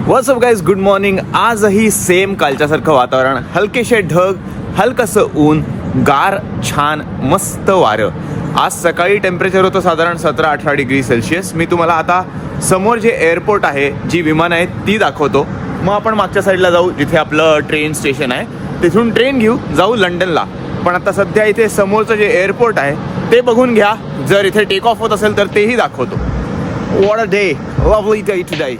व्हॉट्स up guys, good morning. आजही same कालच्यासारखं वातावरण, हलकेशे ढग, हलकंसं ऊन, गार, छान मस्त वारं. आज सकाळी टेम्परेचर होतं साधारण 17-18 डिग्री सेल्सिअस. मी तुम्हाला आता समोर जे एअरपोर्ट आहे, जी विमानं आहेत ती दाखवतो. मग आपण मागच्या साईडला जाऊ जिथे आपलं ट्रेन स्टेशन आहे, तिथून ट्रेन घेऊ, जाऊ लंडनला. पण आता सध्या इथे समोरचं जे एअरपोर्ट आहे ते बघून घ्या. जर इथे टेक ऑफ होत असेल तर तेही दाखवतो. What a day, lovely day today.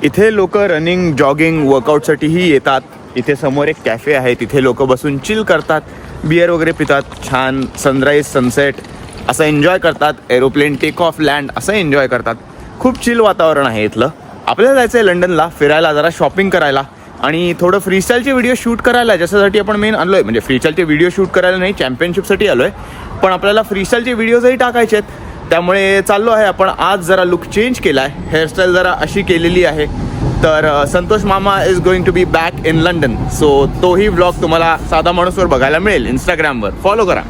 इथे लोक रनिंग, जॉगिंग, वर्कआउटसाठीही येतात. इथे समोर एक कॅफे आहे, तिथे लोक बसून चिल करतात, बियर वगैरे पितात, छान सनराईज सनसेट असं एन्जॉय करतात, एरोप्लेन टेक ऑफ लँड असं एन्जॉय करतात. खूप चिल वातावरण आहे इथलं. आपल्याला जायचं आहे लंडनला फिरायला, जरा शॉपिंग करायला आणि थोडं फ्रीस्टाईलचे व्हिडिओ शूट करायला, ज्याच्यासाठी आपण मेन आलो आहे. म्हणजे फ्रीस्टाईलचे व्हिडिओ शूट करायला नाही, चॅम्पियनशिपसाठी आलो आहे, पण आपल्याला फ्रीस्टाईलचे व्हिडिओजही टाकायचे आहेत. त्यामुळे चाललो आहे आपण. आज जरा लुक चेंज केला आहे, हेअरस्टाईल जरा अशी केलेली आहे. तर संतोष मामा is going to be back in London. So तोही व्लॉग तुम्हाला साधा माणूसवर बघायला मिळेल. इंस्टाग्रामवर फॉलो करा.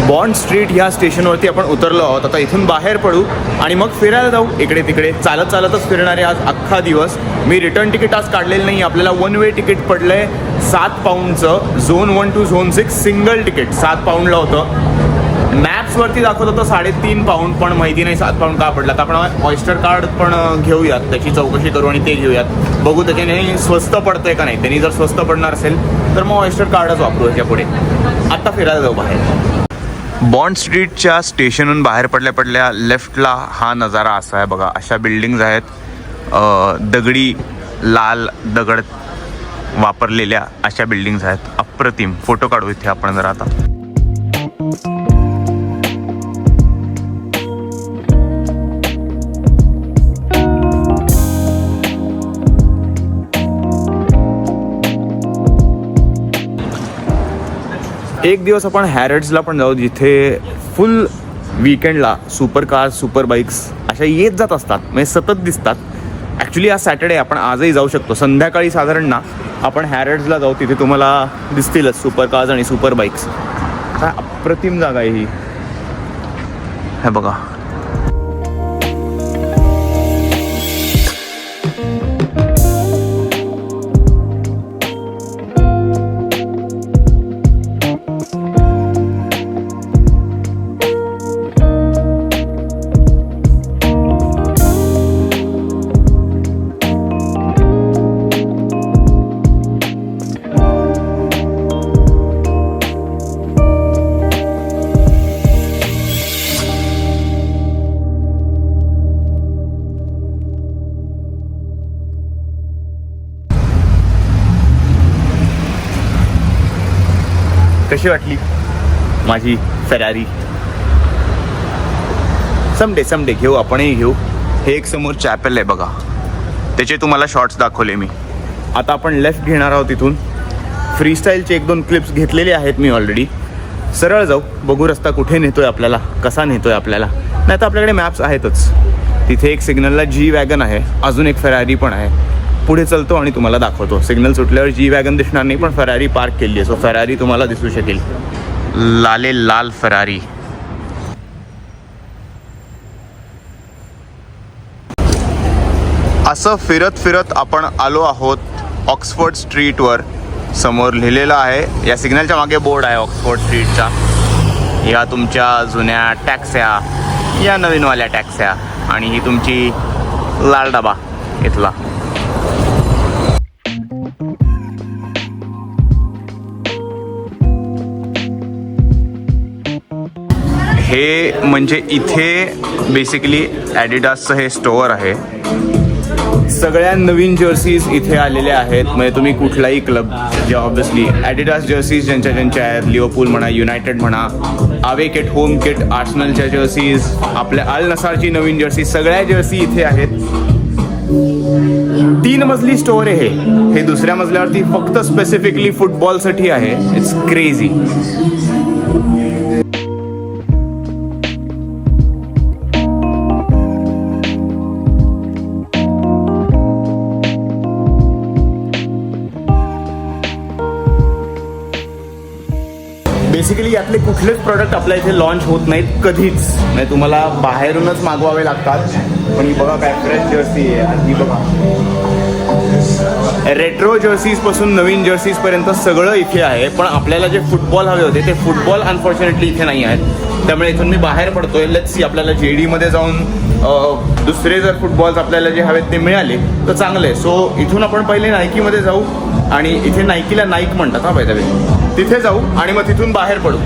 बॉन्ड स्ट्रीट ह्या स्टेशनवरती आपण उतरलो आहोत. आता इथून बाहेर पडू आणि मग फिरायला जाऊ इकडे तिकडे. चालत चालतच फिरणारे आज अख्खा दिवस. मी रिटर्न तिकीट आज काढलेलं नाही. आपल्याला वन वे तिकीट पडलं आहे 7 पाऊंडचं. Zone 1 to zone 6 single ticket 7 पाऊंडला होतं. मॅप्सवरती दाखवत होतं 3.5 पाऊंड, पण माहिती नाही 7 पाऊंड का पडला. तर आपण ऑयस्टर कार्ड पण घेऊयात, त्याची चौकशी करू आणि ते घेऊयात. बघू त्याच्याने स्वस्त पडतंय का नाही. त्यांनी जर स्वस्त पडणार असेल तर मग ऑयस्टर कार्डच वापरू याच्या पुढे. आत्ता फिरायला जाऊ बाहेर. बॉन्ड स्ट्रीटच्या स्टेशनहून बाहेर पडल्या लेफ्टला हा नजारा असा आहे बघा. अशा बिल्डिंग्ज आहेत, दगडी लाल दगड वापरलेल्या अशा बिल्डिंग्ज आहेत. अप्रतिम. फोटो काढू इथे आपण जरा आता. एक दिवस आपण हॅरड्सला पण जाऊ, जिथे फुल वीकेंडला सुपर कार्स, सुपर बाईक्स अशा येत जात असतात, म्हणजे सतत दिसतात. ॲक्च्युली आज सॅटर्डे, आपण आजही जाऊ शकतो. संध्याकाळी साधारण ना आपण हॅरड्सला जाऊ, तिथे तुम्हाला दिसतीलच सुपर कार्स आणि सुपर बाईक्स. काय अप्रतिम जागा आहे ही. हे बघा. कशी वाटली माझी फेरारी? समडे घेऊ, आपणही घेऊ. हे एक समोर चॅपेल आहे बघा, त्याचे तुम्हाला शॉर्ट्स दाखवले मी. आता आपण लेफ्ट घेणार आहोत. तिथून फ्रीस्टाईलचे 1-2 क्लिप्स घेतलेले आहेत मी ऑलरेडी. सरळ जाऊ, बघू रस्ता कुठे नेतोय आपल्याला, कसा नेतोय आपल्याला. नाही तर आपल्याकडे मॅप्स आहेतच. तिथे एक सिग्नलला जी वॅगन आहे, अजून एक फेरारी पण आहे. पुढे चलतो आणि तुम्हाला दाखवतो. सिग्नल सुटल्यावर जी वॅगन दिसणार नाही, पण फेरारी पार्क केली आहे. सो फेरारी तुम्हाला दिसू शकेल. लाल फेरारी. असं फिरत आपण आलो आहोत ऑक्सफोर्ड स्ट्रीटवर. समोर लिहिलेलं आहे, या सिग्नलच्या मागे बोर्ड आहे ऑक्सफोर्ड स्ट्रीटचा. या तुमच्या जुन्या टॅक्स्या, या नवीनवाल्या टॅक्स्या, आणि ही तुमची लाल डबा इथला. हे म्हणजे इथे बेसिकली ॲडिडासचं हे स्टोअर आहे. सगळ्या नवीन जर्सीज इथे आलेल्या आहेत. म्हणजे तुम्ही कुठलाही क्लब जे ऑब्व्हियसली ॲडिडास जर्सीज ज्यांच्या आहेत, लिव्हरपूल म्हणा, युनायटेड म्हणा, अवे किट, होम किट, आर्सेनलच्या जर्सीज, आपल्या अल नसारची नवीन जर्सी, सगळ्या जर्सी इथे आहेत. 3 मजली स्टोअर आहे हे दुसऱ्या मजल्यावरती फक्त स्पेसिफिकली फुटबॉलसाठी आहे. It's crazy. बेसिकली यातले कुठलेच प्रॉडक्ट आपल्या इथे लॉन्च होत नाहीत कधीच. म्हणजे तुम्हाला बाहेरूनच मागवावे लागतात. पण ही बघा काय फ्रेश जर्सी आहे. आणि ही बघा रेट्रो जर्सीजपासून नवीन जर्सीजपर्यंत सगळं इथे आहे. पण आपल्याला जे फुटबॉल हवे होते ते फुटबॉल अनफॉर्च्युनेटली इथे नाही आहेत. त्यामुळे इथून मी बाहेर पडतोय. लेट्स सी आपल्याला JDमध्ये जाऊन दुसरे जर फुटबॉल्स आपल्याला जे हवेत ते मिळाले तर चांगले आहे. सो इथून आपण पहिले नायकीमध्ये जाऊ आणि इथे नायकीला नाईक म्हणतात हा पाहिजे, तिथे जाऊ आणि मग तिथून बाहेर पडू.